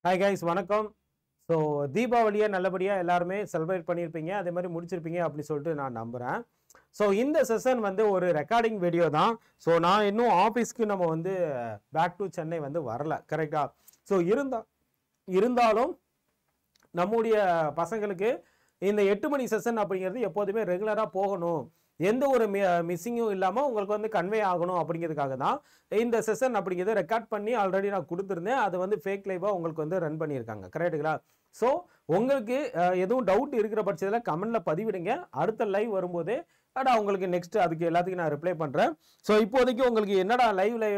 Hi guys வணக்கம். So தீபாவளியை நல்லபடியாக எல்லாருமே செலிப்ரேட் பண்ணியிருப்பீங்க, அதே மாதிரி முடிச்சிருப்பீங்க அப்படின்னு சொல்லிட்டு நான் நம்புகிறேன். ஸோ இந்த செஷன் வந்து ஒரு ரெக்கார்டிங் வீடியோ தான். ஸோ நான் இன்னும் ஆஃபீஸ்க்கு நம்ம வந்து பேக் டு சென்னை வந்து வரல, கரெக்டாக. ஸோ இருந்தாலும் நம்முடைய பசங்களுக்கு இந்த 8 மணி செஷன் அப்படிங்கிறது எப்போதுமே ரெகுலராக போகணும், எந்த ஒரு மிஸ்ஸிங்கும் இல்லாமல் உங்களுக்கு வந்து கன்வே ஆகணும் அப்படிங்கிறதுக்காக தான் இந்த செஷன் அப்படிங்கிறத ரெக்கார்ட் பண்ணி ஆல்ரெடி நான் கொடுத்துருந்தேன். அதை வந்து ஃபேக் லைவாக உங்களுக்கு வந்து ரன் பண்ணியிருக்காங்க, கரெக்டுங்களா? ஸோ உங்களுக்கு எதுவும் டவுட் இருக்கிற பட்சத்தில் கமெண்டில் பதிவிடுங்க. அடுத்த லைவ் வரும்போது உங்களுக்கு நெக்ஸ்ட் அதுக்கு எல்லாத்துக்கும் நான் ரிப்ளை பண்ணுறேன். ஸோ இப்போதைக்கு உங்களுக்கு என்னடா லைவ்ல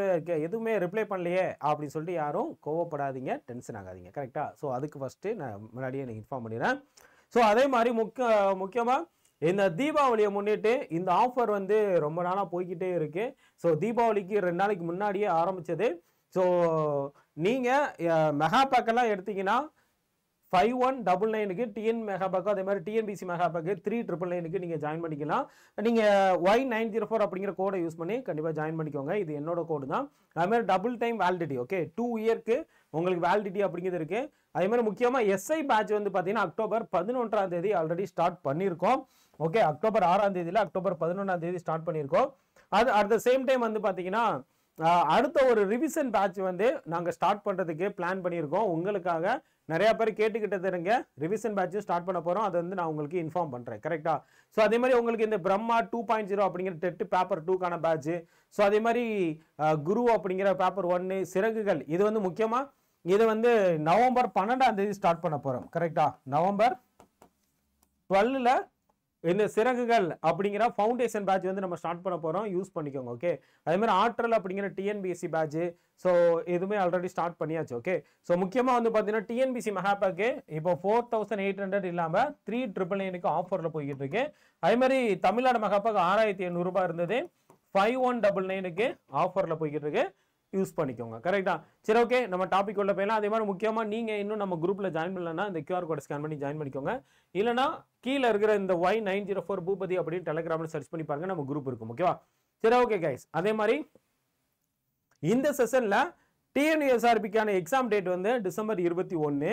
எதுவுமே ரிப்ளை பண்ணலையே அப்படின்னு சொல்லிட்டு யாரும் கோவப்படாதீங்க, டென்ஷன் ஆகாதீங்க, கரெக்டாக? ஸோ அதுக்கு ஃபஸ்ட்டு நான் முன்னாடியே எனக்கு இன்ஃபார்ம் பண்ணிடுறேன். ஸோ அதே மாதிரி முக்கியமாக இந்த தீபாவளியை முன்னிட்டு இந்த ஆஃபர் வந்து ரொம்ப நாளாக போய்கிட்டே இருக்கு. ஸோ தீபாவளிக்கு 2 நாளைக்கு முன்னாடியே ஆரம்பிச்சது. ஸோ நீங்கள் மெகா பேக்கெல்லாம் எடுத்தீங்கன்னா 5199க்கு டிஎன் மெகா பேக்கோ, அதே மாதிரி டிஎன்பிசி மெகா பேக்கு 3999க்கு நீங்கள் ஜாயின் பண்ணிக்கலாம். நீங்கள் Y904 அப்படிங்கிற கோடை யூஸ் பண்ணி கண்டிப்பாக ஜாயின் பண்ணிக்கோங்க. இது என்னோட கோடு தான். அதே மாதிரி டபுள் டைம் வேலிடிட்டி, ஓகே, 2 இயர்க்கு உங்களுக்கு வேலிடிட்டி அப்படிங்கிறது இருக்கு. அதே மாதிரி முக்கியமாக எஸ்ஐ பேட்ச் வந்து பார்த்தீங்கன்னா அக்டோபர் 11ஆம் தேதி ஆல்ரெடி ஸ்டார்ட் பண்ணியிருக்கோம். ஓகே, அக்டோபர் 6ஆம் தேதியில் அக்டோபர் 11ஆம் தேதி ஸ்டார்ட் பண்ணியிருக்கோம். அது அட் த சேம் டைம் வந்து பார்த்தீங்கன்னா அடுத்த ஒரு ரிவிஷன் பேட்ச் வந்து நாங்கள் ஸ்டார்ட் பண்ணுறதுக்கு பிளான் பண்ணியிருக்கோம். உங்களுக்காக நிறைய பேர் கேட்டுக்கிட்டது இருங்க, ரிவிஷன் பேட்சும் ஸ்டார்ட் பண்ண போகிறோம். அதை வந்து நான் உங்களுக்கு இன்ஃபார்ம் பண்ணுறேன், கரெக்டாக? ஸோ அதே மாதிரி உங்களுக்கு இந்த பிரம்மா 2.0 அப்படிங்கிற டெட் பேப்பர் 2க்கான பேட்ச், ஸோ அதே மாதிரி குரு அப்படிங்கிற பேப்பர் 1 சிறகுகள், இது வந்து முக்கியமாக இது வந்து நவம்பர் 12ஆம் தேதி ஸ்டார்ட் பண்ண போகிறோம், கரெக்டாக? நவம்பர் 12ல் இந்த சிறகுகள் அப்படிங்கிற ஃபவுண்டேஷன் பேட்ச் வந்து நம்ம ஸ்டார்ட் பண்ண போகிறோம், யூஸ் பண்ணிக்கோங்க, ஓகே? அதே மாதிரி ஆற்றல் அப்படிங்கிற டிஎன்பிஎஸ்சி பேட்ச், ஸோ இதுவுமே ஆல்ரெடி ஸ்டார்ட் பண்ணியாச்சு, ஓகே? ஸோ முக்கியமாக வந்து பார்த்தீங்கன்னா டிஎன்பிசி மெகா பேக்கு இப்போ 4800 இல்லாமல் 3999க்கு ஆஃபரில் போய்கிட்டு இருக்கு. அதே மாதிரி தமிழ்நாடு மெகா பேக் 6800 ரூபாய் இருந்தது, 5199க்கு ஆஃபரில் போய்கிட்டு இருக்கு, யூஸ் பண்ணிக்கோங்க, கரெக்டா? சரி, ஓகே, நம்ம டாபிக் உள்ள போயிடலாம். அதே மாதிரி முக்கியமாக நீங்கள் இன்னும் நம்ம குரூப்பில் ஜாயின் பண்ணலன்னா இந்த கியூஆர் கோடை ஸ்கேன் பண்ணி ஜாயின் பண்ணிக்கோங்க. இல்லைனா கீழே இருக்கிற இந்த Y904 பூபதி அப்படின்னு டெலிகிராமில் சர்ச் பண்ணி பாருங்க, நம்ம குரூப் இருக்கும், ஓகேவா? சரி, ஓகே கைஸ். அதே மாதிரி இந்த செஷனில் டிஎன்யூஎஸ்ஆர்பிக்கான எக்ஸாம் டேட் வந்து டிசம்பர் 21.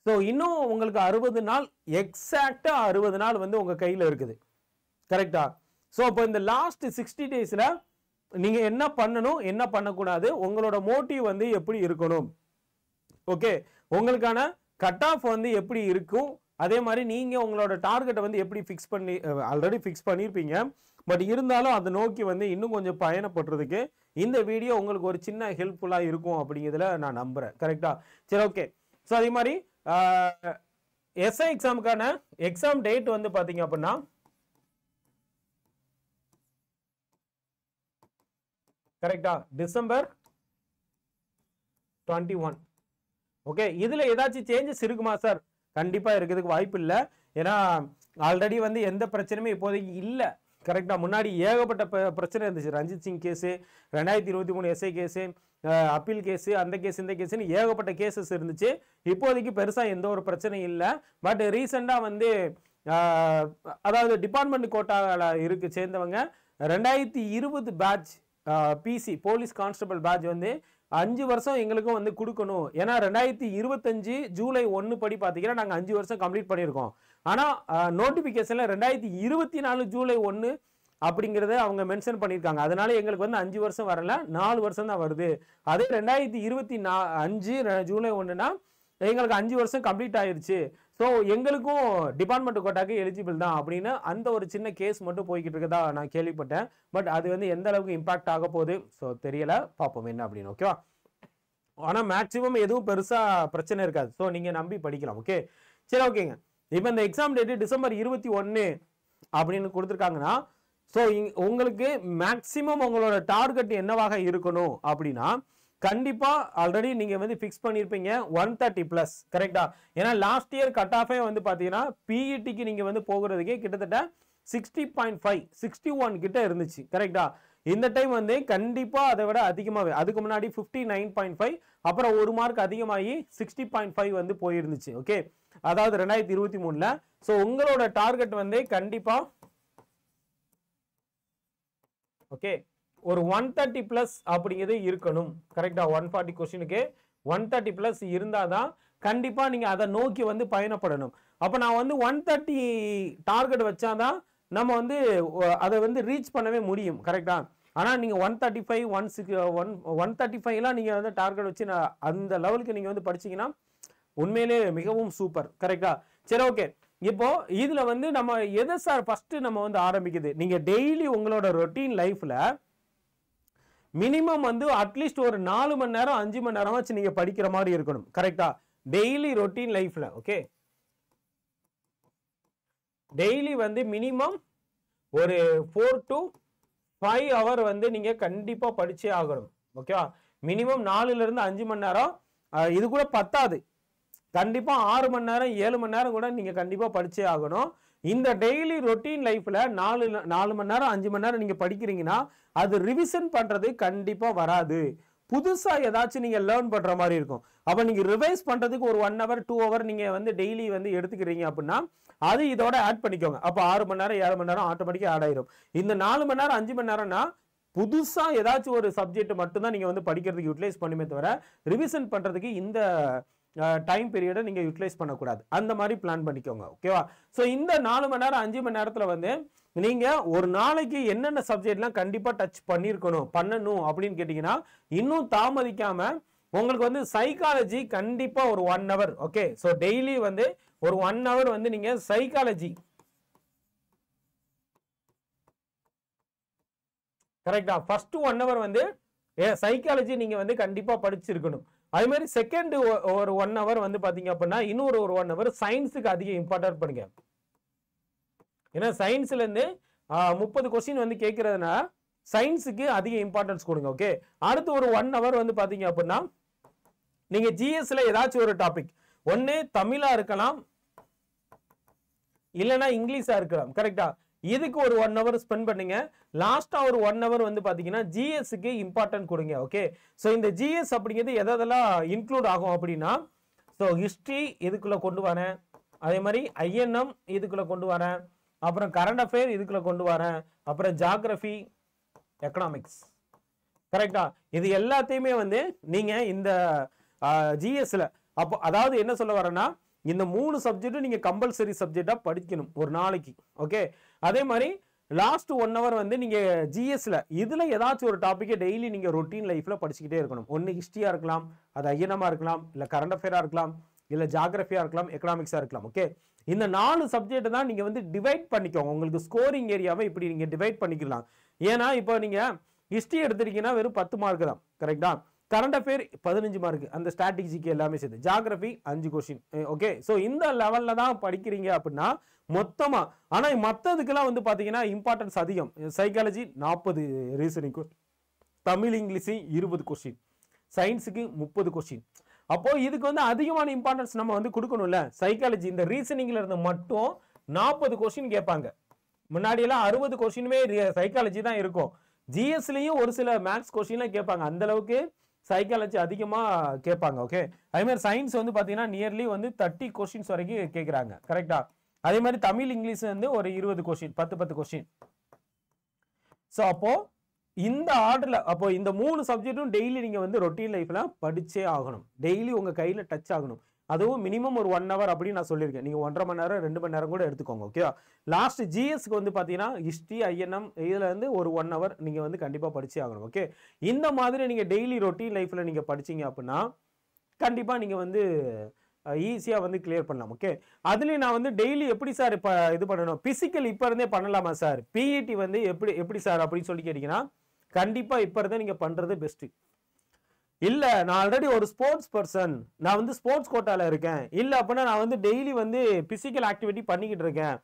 ஸோ இன்னும் உங்களுக்கு 60 நாள், எக்ஸாக்டாக 60 நாள் வந்து உங்கள் கையில் இருக்குது, கரெக்டா? ஸோ இப்போ இந்த லாஸ்ட் 60 டேஸில் நீங்க என்ன பண்ணணும், என்ன பண்ணக்கூடாது, உங்களோட மோட்டிவ் வந்து எப்படி இருக்கணும், ஓகே? உங்களுக்கான கட் ஆஃப் வந்து எப்படி இருக்கும், அதே மாதிரி நீங்க உங்களோட டார்கெட்டை வந்து எப்படி ஃபிக்ஸ் பண்ணி ஆல்ரெடி ஃபிக்ஸ் பண்ணியிருப்பீங்க. பட் இருந்தாலும் அதை நோக்கி வந்து இன்னும் கொஞ்சம் பயணப்படுறதுக்கு இந்த வீடியோ உங்களுக்கு ஒரு சின்ன ஹெல்ப்ஃபுல்லாக இருக்கும் அப்படிங்கிறதுல நான் நம்புறேன், கரெக்டா? சரி, ஓகே. ஸோ அதே மாதிரி எஸ்ஐ எக்ஸாமுக்கான எக்ஸாம் டேட் வந்து பார்த்தீங்க அப்படின்னா கரெக்டா டிசம்பர் 21, ஓகே? இதுல ஏதாச்சும் சேஞ்சஸ் இருக்குமா சார்? கண்டிப்பா இருக்கிறதுக்கு வாய்ப்பு இல்லை. ஏன்னா ஆல்ரெடி வந்து எந்த பிரச்சனையுமே இப்போதைக்கு இல்லை, கரெக்டா? முன்னாடி ஏகப்பட்ட பிரச்சனை இருந்துச்சு. Ranjit Singh case, 2023 SI case, appeal case, அந்த கேஸ் இந்த கேஸுன்னு ஏகப்பட்ட கேசஸ் இருந்துச்சு. இப்போதைக்கு பெருசாக எந்த ஒரு பிரச்சனையும் இல்லை. பட் ரீசெண்டாக வந்து அதாவது டிபார்ட்மெண்ட் கோட்டாவில் இருக்கு சேர்ந்தவங்க 2020 batch PC police constable batch வந்து 5 வருஷம் எங்களுக்கும் வந்து கொடுக்கணும். ஏன்னா 2025 ஜூலை 1 படி பார்த்தீங்கன்னா நாங்கள் 5 வருஷம் கம்ப்ளீட் பண்ணியிருக்கோம். ஆனால் நோட்டிஃபிகேஷனில் 2024 ஜூலை 1 அப்படிங்கிறத அவங்க மென்ஷன் பண்ணியிருக்காங்க. அதனால எங்களுக்கு வந்து 5 வருஷம் வரல, 4 வருஷம் தான் வருது. அதே 2025 ஜூலை 1னா எங்களுக்கு 5 வருஷம் கம்ப்ளீட் ஆயிருச்சு. ஸோ எங்களுக்கும் டிபார்ட்மெண்ட் கோட்டாக்கு எலிஜிபிள் தான் அப்படின்னு அந்த ஒரு சின்ன கேஸ் மட்டும் போய்கிட்டு இருக்கதா நான் கேள்விப்பட்டேன். பட் அது வந்து எந்த அளவுக்கு இம்பாக்ட் ஆக போகுது ஸோ தெரியல, பார்ப்போம் என்ன அப்படின்னு, ஓகேவா? ஆனால் மேக்ஸிமம் எதுவும் பெருசாக பிரச்சனை இருக்காது. ஸோ நீங்கள் நம்பி படிக்கலாம், ஓகே? சரி, ஓகேங்க. இப்போ இந்த எக்ஸாம் டேட்டு டிசம்பர் 21 அப்படின்னு கொடுத்துருக்காங்கன்னா ஸோ உங்களுக்கு மேக்ஸிமம் உங்களோட டார்கெட் என்னவாக இருக்கணும் அப்படின்னா கண்டிப்பா ஆல்ரெடி நீங்க வந்து ஃபிக்ஸ் பண்ணிருப்பீங்க 130+, கரெக்டா? ஏன்னா லாஸ்ட் இயர் கட் ஆஃபே வந்து பாத்தீங்கன்னா பிஇடிக்கு நீங்க வந்து போகிறதுக்கே கிட்டத்தட்ட 60.5 61 கிட்ட இருந்துச்சு, கரெக்டா? இந்த டைம் வந்து கண்டிப்பா அதை விட அதிகமாகவே, அதுக்கு முன்னாடி 59.5, அப்புறம் 1 மார்க் அதிகமாகி 60.5 வந்து போயிருந்துச்சு, ஓகே? அதாவது 2023ல. ஸோ உங்களோட டார்கெட் வந்து கண்டிப்பா ஓகே ஒரு 130+ அப்படிங்கிறது இருக்கணும், கரெக்டா? 140 கொஸ்டினுக்கு 130 பிளஸ் இருந்தாதான் கண்டிப்பா நீங்க அதை நோக்கி வந்து பயணப்படணும். அப்ப நான் வந்து 130 டார்கெட் வச்சாதான் நம்ம வந்து அதை வந்து ரீச் பண்ணவே முடியும். கரெக்டா? ஆனா நீங்க 135 135 எல்லாம் நீங்க வந்து டார்கெட் வச்சு அந்த லெவலுக்கு நீங்க வந்து படிச்சீங்கன்னா உண்மையிலே மிகவும் சூப்பர். கரெக்டா? சரி, ஓகே. இப்போ இதுல வந்து நம்ம எதை சார் ஃபர்ஸ்ட் நம்ம வந்து ஆரம்பிக்குது? நீங்க டெய்லி உங்களோட ரொட்டீன் லைஃப்ல மினிமம் வந்து அட்லீஸ்ட் ஒரு 4 மணி நேரம் 5 மணி நேரமாச்சு நீங்க படிக்கிற மாதிரி இருக்கணும். கரெக்டா? டெய்லி ரொட்டீன் லைஃப்ல. ஓகே, டெய்லி வந்து மினிமம் ஒரு 4 to 5 hour வந்து நீங்க கண்டிப்பா படிச்சே ஆகணும். ஓகேவா? மினிமம் 4ல இருந்து 5 மணி நேரம். இது கூட பத்தாது, கண்டிப்பா 6 மணி நேரம் 7 மணி நேரம் கூட நீங்க கண்டிப்பா படிச்சே ஆகணும். இந்த டெய்லி ரொட்டீன் லைஃப்ல 4 மணி நேரம் 5 மணி நேரம் நீங்க படிக்கிறீங்கன்னா அது ரிவிஷன் பண்றது கண்டிப்பா வராது. புதுசா ஏதாச்சும் நீங்க லேர்ன் பண்ற மாதிரி இருக்கும். அப்ப நீங்க ரிவைஸ் பண்றதுக்கு ஒரு 1 hour 2 hour நீங்க வந்து டெய்லி வந்து எடுத்துக்கிறீங்க அப்படின்னா அது இதோட ஆட் பண்ணிக்கோங்க. அப்ப 6 மணி நேரம் 7 மணி நேரம் ஆட்டோமேட்டிக்கா ஆட் ஆயிரும். இந்த 4 மணி நேரம் 5 மணி நேரம்னா புதுசா ஏதாச்சும் ஒரு சப்ஜெக்ட் மட்டும் தான் நீங்க வந்து படிக்கிறதுக்கு யூட்டிலைஸ் பண்ணுமே தவிர ரிவிஷன் பண்றதுக்கு இந்த டைம் பீரியடை நீங்க யூட்டிலைஸ் பண்ணக்கூடாது. அந்த மாதிரி பிளான் பண்ணிக்கோங்க. ஓகேவா? ஸோ இந்த 4 மணி நேரம் 5 மணி நேரத்துல வந்து நீங்க ஒரு நாளைக்கு என்னென்ன சப்ஜெக்ட்லாம் கண்டிப்பா டச் பண்ணணும் அப்படின்னு கேட்டீங்கன்னா இன்னும் தாமதிக்காம உங்களுக்கு வந்து சைக்காலஜி கண்டிப்பா ஒரு 1 hour. ஓகே, ஸோ டெய்லி வந்து ஒரு 1 hour வந்து நீங்க சைக்காலஜி, கரெக்டா, ஃபர்ஸ்ட் 1 hour வந்து சைக்காலஜி நீங்க வந்து கண்டிப்பா படிச்சிருக்கணும். அதே மாதிரி செகண்ட் ஒரு 1 hour வந்து பாத்தீங்க அப்படின்னா இன்னொரு ஒரு 1 hour சயின்ஸுக்கு அதிக இம்பார்ட்டன்ட் பண்ணுங்க. ஏன்னா சயின்ஸ்ல இருந்து 30 கொஸ்டின் வந்து கேட்கறதுனா சயின்ஸுக்கு அதிக இம்பார்ட்டன்ஸ் கொடுங்க. ஓகே, அடுத்து ஒரு 1 hour வந்து பாத்தீங்க அப்படின்னா நீங்க ஜிஎஸ்ல ஏதாச்சும் ஒரு டாபிக், ஒன்னு தமிழா இருக்கலாம் இல்லைன்னா இங்கிலீஷா இருக்கலாம். கரெக்டா? இதுக்கு ஒரு 1 hour ஸ்பெண்ட் பண்ணுங்க. லாஸ்டா ஒரு 1 hour வந்து பாத்தீங்கன்னா ஜிஎஸ்க்கு இம்பார்ட்டன்ட் கொடுங்க. ஓகே, ஸோ இந்த ஜிஎஸ் அப்படிங்கிறது எதெல்லாம் இன்க்ளூட் ஆகும் அப்படின்னா, ஸோ ஹிஸ்டரி இதுக்குள்ள கொண்டு வரேன், அதே மாதிரி ஐஎன்எம் இதுக்குள்ள கொண்டு வரேன், அப்புறம் கரண்ட் அஃபேர் இதுக்குள்ள கொண்டு வரேன், அப்புறம் ஜியோகிராஃபி, எக்கனாமிக்ஸ். கரெக்டா? இது எல்லாத்தையுமே வந்து நீங்க இந்த ஜிஎஸ்ல அப்போ அதாவது என்ன சொல்ல வரேன்னா இந்த 3 சப்ஜெக்டும் நீங்க கம்பல்சரி சப்ஜெக்டா படிக்கணும் ஒரு நாளைக்கு. ஓகே, அதே மாதிரி லாஸ்ட் 1 hour வந்து நீங்க ஜிஎஸ்ல இதுல ஏதாச்சும் ஒரு டாபிக்கை டெய்லி நீங்க ரொட்டீன் லைஃப்ல படிச்சுக்கிட்டே இருக்கணும். ஒன்னு ஹிஸ்டரியா இருக்கலாம், அது ஐஎன்எம்மா இருக்கலாம், இல்ல கரண்ட் அஃபேரா இருக்கலாம், இல்ல ஜியோகிராஃபியா இருக்கலாம், எக்கனாமிக்ஸா இருக்கலாம். ஓகே, இந்த 4 சப்ஜெக்ட் தான் நீங்க வந்து டிவைட் பண்ணிக்கோங்க. உங்களுக்கு ஸ்கோரிங் ஏரியாவை இப்படி நீங்க டிவைட் பண்ணிக்கலாம். ஏன்னா இப்போ நீங்க ஹிஸ்டரி எடுத்துட்டீங்கன்னா வெறும் 10 மார்க் தான். கரெக்டா? கரண்ட் அஃபேர் 15 மார்க், அந்த ஸ்ட்ராட்டஜிக்கு எல்லாமே சேர்த்து. Geography 5 question. ஓகே, ஸோ இந்த லெவல்ல தான் படிக்கிறீங்க அப்படின்னா மொத்தமா. ஆனா மற்றதுக்கெல்லாம் வந்து பாத்தீங்கன்னா இம்பார்ட்டன்ஸ் அதிகம். Psychology 40 reasoning, Tamil English 20 question, சயின்ஸுக்கு 30 கொஸ்டின். அப்போ இதுக்கு வந்து அதிகமான இம்பார்ட்டன்ஸ் நம்ம வந்து கொடுக்கணும்ல. சைக்காலஜி இந்த ரீசனிங்ல இருந்து மட்டும் 40 கொஸ்டின் கேட்பாங்க. முன்னாடி எல்லாம் 60 கொஸ்டினுமே சைக்காலஜி தான் இருக்கும். ஜிஎஸ்லயும் ஒரு சில மேத்ஸ் கொஸ்டின்லாம் கேட்பாங்க. அந்த அளவுக்கு சைக்காலஜி அதிகமா கேட்பாங்க. ஓகே, அதே மாதிரி சயின்ஸ் வந்து பாத்தீங்கன்னா நியர்லி வந்து 30 கொஸ்டின்ஸ் வரைக்கும் கேட்கறாங்க. கரெக்டா? அதே மாதிரி தமிழ் இங்கிலீஷ் வந்து ஒரு 20 கொஸ்டின், 10 கொஸ்டின். ஸோ அப்போ இந்த ஆர்டர்ல அப்போ இந்த 3 சப்ஜெக்டும் டெய்லி நீங்க வந்து ரொட்டீன் லைஃப்ல படிச்சே ஆகணும். டெய்லி உங்க கையில டச் ஆகணும். அதுவும் மினிமம் ஒரு 1 hour அப்படின்னு நான் சொல்லியிருக்கேன். நீங்க 1.5 மணி நேரம் 2 மணி நேரம் கூட எடுத்துக்கோங்க. ஓகேவா? லாஸ்ட் ஜிஎஸ்க்கு வந்து பாத்தீங்கன்னா ஹிஸ்டரி ஐஎன்எம் இதுல இருந்து ஒரு 1 hour நீங்க வந்து கண்டிப்பா படிச்சே ஆகணும். ஓகே, இந்த மாதிரி நீங்க டெய்லி ரொட்டீன் லைஃப்ல நீங்க படிச்சீங்க அப்படின்னா கண்டிப்பா நீங்க வந்து ஈஸியா வந்து கிளியர் பண்ணலாம். ஓகே, அதுலயும் நான் வந்து டெய்லி எப்படி சார் இப்ப இது பண்ணணும், பிசிக்கல் இப்ப இருந்தே பண்ணலாமா சார், பிஇடி வந்து எப்படி சார் அப்படின்னு சொல்லி கேட்டீங்கன்னா கண்டிப்பா இப்ப இருந்தே நீங்க பண்றது பெஸ்ட். இல்ல நான் ஆல்ரெடி ஒரு ஸ்போர்ட்ஸ் பர்சன், நான் வந்து ஸ்போர்ட்ஸ் கோட்டால இருக்கேன், இல்ல அப்படின்னா நான் வந்து டெய்லி வந்து பிசிக்கல் ஆக்டிவிட்டி பண்ணிக்கிட்டு இருக்கேன்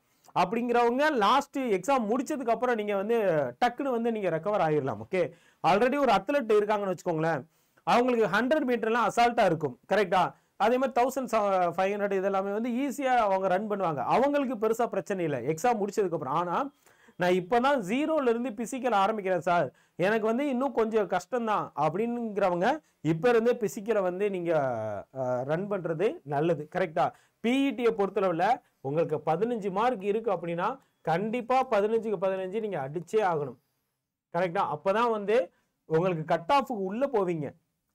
அப்படிங்கிறவங்க லாஸ்ட் எக்ஸாம் முடிச்சதுக்கு அப்புறம் நீங்க வந்து டக்குன்னு வந்து நீங்க ரெக்கவர் ஆகிடலாம். ஓகே, ஆல்ரெடி ஒரு அத்லெட் இருக்காங்கன்னு வச்சுக்கோங்களேன், அவங்களுக்கு 100 மீட்டர்லாம் அசால்ட்டா இருக்கும். கரெக்டா? அதே மாதிரி 1500 இதெல்லாமே வந்து ஈஸியா அவங்க ரன் பண்ணுவாங்க. அவங்களுக்கு பெருசா பிரச்சனை இல்லை எக்ஸாம் முடிச்சதுக்கு அப்புறம். ஆனா நான் இப்பதான் 0ல இருந்து பிசிக்கல் ஆரம்பிக்கிறேன் சார், எனக்கு வந்து இன்னும் கொஞ்சம் கஷ்டம்தான் அப்படிங்கிறவங்க இப்ப இருந்தே பிசிக்கலை வந்து நீங்க ரன் பண்றது நல்லது. கரெக்டா? பிஇடியை பொறுத்தளவுல உங்களுக்கு 15 மார்க் இருக்கு அப்படின்னா கண்டிப்பா 15க்கு 15 நீங்க அடிச்சே ஆகணும். கரெக்டா? அப்பதான் வந்து உங்களுக்கு கட் ஆஃபுக்கு உள்ள போவீங்க.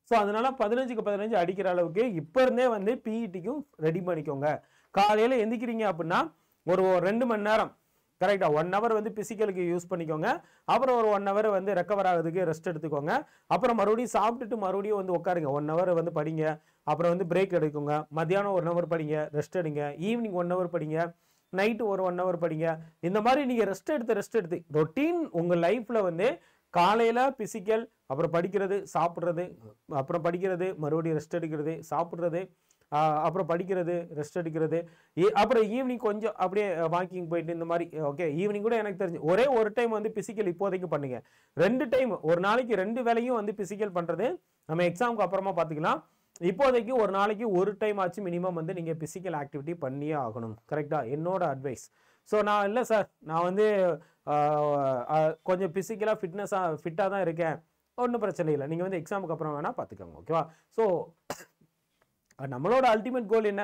ஸோ அதனால 15க்கு 15 அடிக்கிற அளவுக்கு இப்போ இருந்தே வந்து பிஇடிக்கும் ரெடி பண்ணிக்கோங்க. காலையில் எந்திக்கிறீங்க அப்படின்னா ஒரு 2 மணி நேரம் கரெக்டாக 1 ஹவர் வந்து பிசிக்கலுக்கு யூஸ் பண்ணிக்கோங்க. அப்புறம் ஒரு 1 ஹவர் வந்து ரெக்கவர் ஆகுறதுக்கு ரெஸ்ட் எடுத்துக்கோங்க. அப்புறம் மறுபடியும் சாப்பிட்டுட்டு மறுபடியும் வந்து உட்காருங்க, 1 ஹவர் வந்து படிங்க. அப்புறம் வந்து பிரேக் எடுக்குங்க. மத்தியானம் 1 ஹவர் படிங்க, ரெஸ்ட் எடுங்க. ஈவினிங் 1 ஹவர் படிங்க, நைட்டு ஒரு 1 ஹவர் படிங்க. இந்த மாதிரி நீங்கள் ரெஸ்ட் எடுத்து ரொட்டீன் உங்கள் லைஃப்பில் வந்து காலையில் பிசிக்கல், அப்புறம் படிக்கிறது, சாப்பிட்றது, அப்புறம் படிக்கிறது, மறுபடியும் ரெஸ்ட் எடுக்கிறது, சாப்பிட்றது, அப்புறம் படிக்கிறது, ரெஸ்ட் எடுக்கிறது, அப்புறம் ஈவினிங் கொஞ்சம் அப்படியே வாக்கிங் போயிட்டு இந்த மாதிரி. ஓகே, ஈவினிங் கூட எனக்கு தெரிஞ்சு ஒரே ஒரு டைம் வந்து பிசிக்கல் இப்போதைக்கு பண்ணுங்க. 2 டைம் ஒரு நாளைக்கு 2 வேளையும் வந்து பிசிக்கல் பண்ணுறது நம்ம எக்ஸாமுக்கு அப்புறமா பார்த்துக்கலாம். இப்போதைக்கு ஒரு நாளைக்கு ஒரு டைம் ஆச்சு மினிமம் வந்து நீங்கள் பிசிக்கல் ஆக்டிவிட்டி பண்ணியே ஆகணும். கரெக்டாக என்னோட அட்வைஸ். ஸோ நான் இல்லை சார், நான் வந்து கொஞ்சம் ஃபிசிக்கலாக ஃபிட்டாக தான் இருக்கேன், ஒன்றும் பிரச்சனை இல்லை, நீங்கள் வந்து எக்ஸாமுக்கு அப்புறம் வேணால் பார்த்துக்கோங்க. ஓகேவா? ஸோ நம்மளோட அல்டிமேட் கோல் என்ன?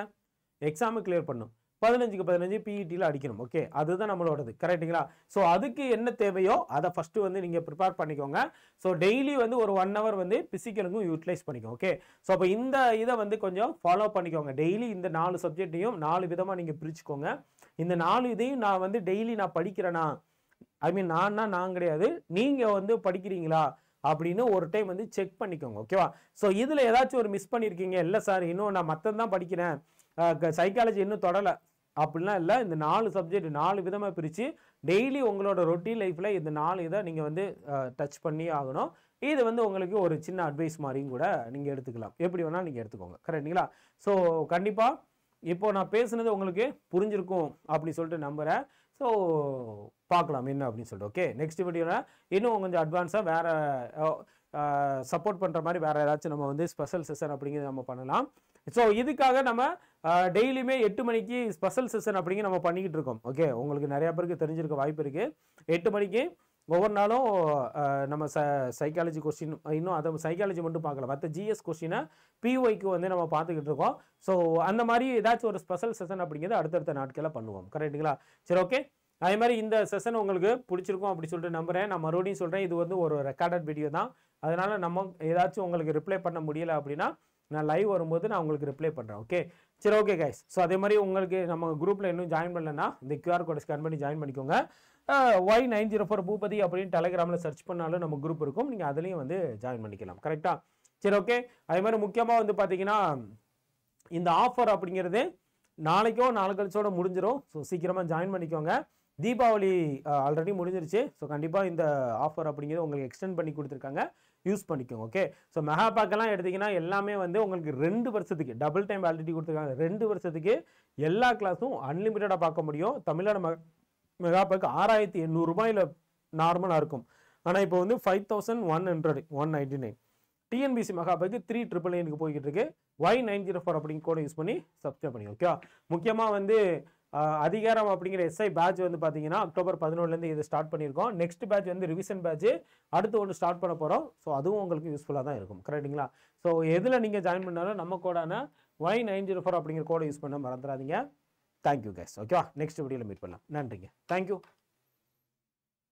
எக்ஸாமு கிளியர் பண்ணும், 15க்கு 15 பிஇடியில் அடிக்கணும். ஓகே, அதுதான் நம்மளோடது. கரெக்டுங்களா? ஸோ அதுக்கு என்ன தேவையோ அதை ஃபஸ்ட்டு வந்து நீங்கள் ப்ரிப்பேர் பண்ணிக்கோங்க. ஸோ டெய்லி வந்து ஒரு 1 ஹவர் வந்து பிசிக்கலுக்கும் யூட்டிலைஸ் பண்ணிக்கோங்க. ஓகே, ஸோ அப்போ இந்த இதை வந்து கொஞ்சம் ஃபாலோ பண்ணிக்கோங்க. டெய்லி இந்த 4 சப்ஜெக்டையும் 4 விதமாக நீங்கள் பிரிச்சுக்கோங்க. இந்த 4 இதையும் நான் வந்து டெய்லி நான் படிக்கிறேனா, ஐ மீன் நான் கிடையாது, நீங்கள் வந்து படிக்கிறீங்களா அப்படின்னு ஒரு டைம் வந்து செக் பண்ணிக்கோங்க. ஓகேவா? ஸோ இதில் ஏதாச்சும் ஒரு மிஸ் பண்ணியிருக்கீங்க, இல்லை சார் இன்னும் நான் மற்றது தான் படிக்கிறேன், சைக்காலஜி இன்னும் தொடலை அப்படிலாம் இல்லை. இந்த 4 சப்ஜெக்ட் 4 விதமாக பிரித்து டெய்லி உங்களோட ரொட்டீன் லைஃப்பில் இந்த 4 இதை நீங்கள் வந்து டச் பண்ணி ஆகணும். இது வந்து உங்களுக்கு ஒரு சின்ன அட்வைஸ் மாதிரியும் கூட நீங்கள் எடுத்துக்கலாம். எப்படி வேணால் நீங்கள் எடுத்துக்கோங்க. கரெக்டுங்களா? ஸோ கண்டிப்பாக இப்போ நான் பேசுனது உங்களுக்கு புரிஞ்சிருக்கும் அப்படின்னு சொல்லிட்டு நம்புகிறேன். ஸோ பார்க்கலாம் என்ன அப்படின்னு சொல்லிட்டு. ஓகே, நெக்ஸ்ட் வீடியோவில் இன்னும் கொஞ்சம் அட்வான்ஸாக வேறு சப்போர்ட் பண்ணுற மாதிரி வேறு ஏதாச்சும் நம்ம வந்து ஸ்பெஷல் செஷன் அப்படிங்கிறது நம்ம பண்ணலாம். ஸோ இதுக்காக நம்ம டெய்லியுமே 8 மணிக்கு ஸ்பெஷல் செஷன் அப்படிங்க நம்ம பண்ணிக்கிட்டு இருக்கோம். ஓகே, உங்களுக்கு நிறையா பேருக்கு தெரிஞ்சிருக்க வாய்ப்பு இருக்குது. 8 மணிக்கு ஒவ்வொரு நாளும் நம்ம சைக்காலஜி கொஸ்டின், இன்னும் அதை சைக்காலஜி மட்டும் பார்க்கல, மற்ற ஜிஎஸ் கொஸ்டினை பிஒய்க்கு வந்து நம்ம பார்த்துக்கிட்டு இருக்கோம். ஸோ அந்த மாதிரி ஏதாச்சும் ஒரு ஸ்பெஷல் செஷன் அப்படிங்கிறது அடுத்தடுத்த நாட்களில் பண்ணுவோம். கரெக்டுங்களா? சரி, ஓகே. அதே மாதிரி இந்த செஷன் உங்களுக்கு பிடிச்சிருக்கும் அப்படி சொல்லிட்டு நம்புகிறேன். நான் மறுபடியும் சொல்கிறேன், இது வந்து ஒரு ரெக்கார்டட் வீடியோ தான். அதனால் நம்ம ஏதாச்சும் உங்களுக்கு ரிப்ளை பண்ண முடியலை அப்படின்னா நான் லைவ் வரும்போது நான் உங்களுக்கு ரிப்ளை பண்ணுறேன். ஓகே, சரி, ஓகே கைஸ். ஸோ அதே மாதிரி உங்களுக்கு நம்ம குரூப்பில் இன்னும் ஜாயின் பண்ணலன்னா இந்த கியூஆர் கோட் ஸ்கேன் பண்ணி ஜாயின் பண்ணிக்கோங்க. Y904 பூபதி அப்படின்னு டெலிகிராமில் சர்ச் பண்ணாலும் நம்ம குரூப் இருக்கும், நீங்கள் அதுலேயும் வந்து ஜாயின் பண்ணிக்கலாம். கரெக்டாக? சரி, ஓகே. அதே மாதிரி முக்கியமாக வந்து பார்த்தீங்கன்னா இந்த ஆஃபர் அப்படிங்கிறது நாளைக்கோ நாளை கழிச்சோட முடிஞ்சிடும். ஸோ சீக்கிரமாக ஜாயின் பண்ணிக்கோங்க. தீபாவளி ஆல்ரெடி முடிஞ்சிருச்சு. ஸோ கண்டிப்பாக இந்த ஆஃபர் அப்படிங்கிறது உங்களுக்கு எக்ஸ்டெண்ட் பண்ணி கொடுத்துருக்காங்க, யூஸ் பண்ணிக்கோங்க. ஓகே, ஸோ மெகா பேக்கெல்லாம் எடுத்திங்கன்னா எல்லாமே வந்து உங்களுக்கு 2 வருஷத்துக்கு டபுள் டைம் வேலிடிட்டி கொடுத்துருக்காங்க. 2 வருஷத்துக்கு எல்லா கிளாஸும் அன்லிமிட்டடாக பார்க்க முடியும். தமிழ்நாடு மெகா பேக் 6800 ரூபாயில் நார்மலாக இருக்கும். ஆனால் இப்போ வந்து 5199. டிஎன்பிசி மெகா பேக்கு 3999 போய்கிட்டு இருக்கு. Y904 அப்படிங்கிற கோடை யூஸ் பண்ணி சப்ஸ்கிரைப் பண்ணி. ஓகே, முக்கியமாக வந்து அதிகாரம் அப்படிங்கிற எஸ்ஐ பேட்ச் வந்து பார்த்தீங்கன்னா அக்டோபர் 11லேருந்து இது ஸ்டார்ட் பண்ணியிருக்கோம். நெக்ஸ்ட் பேட்ச் வந்து ரிவிஷன் பேட்ச் அடுத்து ஒன்று ஸ்டார்ட் பண்ண போகிறோம். ஸோ அதுவும் உங்களுக்கு யூஸ்ஃபுல்லாக தான் இருக்கும். கரெக்டுங்களா? ஸோ எதில் நீங்கள் ஜாயின் பண்ணாலும் நம்ம கோடான Y904 அப்படிங்கிற கோடை யூஸ் பண்ண மறந்துடாதீங்க. Thank you guys. ஓகேவா? நெக்ஸ்ட் வீடியோவில் மீட் பண்ணலாம். நன்றிங்க. தேங்க்யூ.